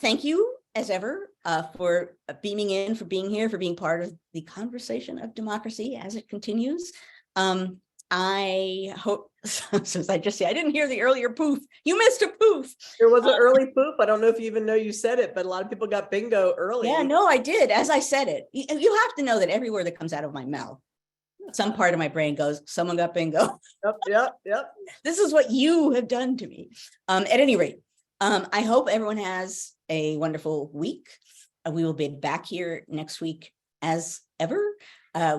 thank you as ever for beaming in, for being here, for being part of the conversation of democracy as it continues. I hope, since I just said I didn't hear the earlier poof, you missed a poof. There was an early poof. I don't know if you even know you said it, but a lot of people got bingo early. Yeah, no, I did. As I said it, you have to know that every word that comes out of my mouth, some part of my brain goes, someone got bingo. Yep. This is what you have done to me. At any rate, I hope everyone has a wonderful week. We will be back here next week as ever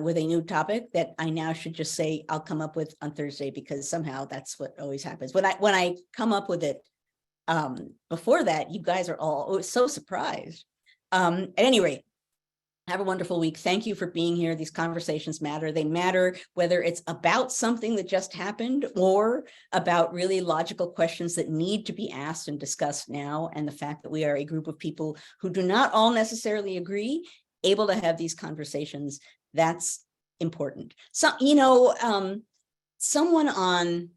with a new topic that I now should just say I'll come up with on Thursday, because somehow that's what always happens. When I come up with it before that, you guys are all so surprised. At any rate, have a wonderful week. Thank you for being here. These conversations matter. They matter whether it's about something that just happened or about really logical questions that need to be asked and discussed now. And the fact that we are a group of people who do not all necessarily agree, able to have these conversations, that's important. So, someone on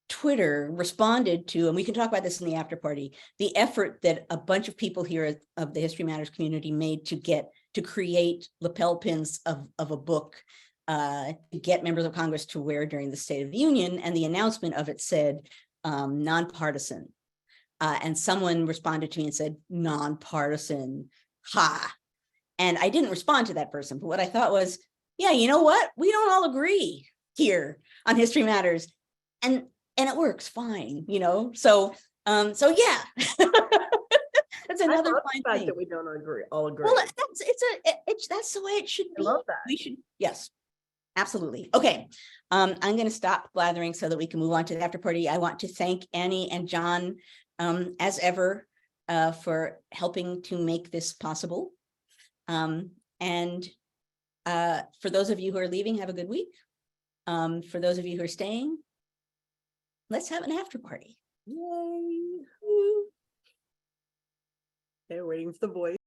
Twitter responded to, and we can talk about this in the after party, the effort that a bunch of people here of the History Matters community made to create lapel pins of a book to get members of Congress to wear during the State of the Union. And the announcement of it said nonpartisan. And someone responded to me and said, nonpartisan, ha. And I didn't respond to that person, but what I thought was, yeah, you know what? We don't all agree here on History Matters. And it works fine, So yeah. That's another fine fact thing that we don't all agree. Well, that's the way it should be. I love that. We should, yes, absolutely. Okay, I'm going to stop blathering so that we can move on to the after party. I want to thank Annie and John, as ever, for helping to make this possible. And for those of you who are leaving, have a good week. For those of you who are staying, let's have an after party. Yay. Okay, waiting for the voice.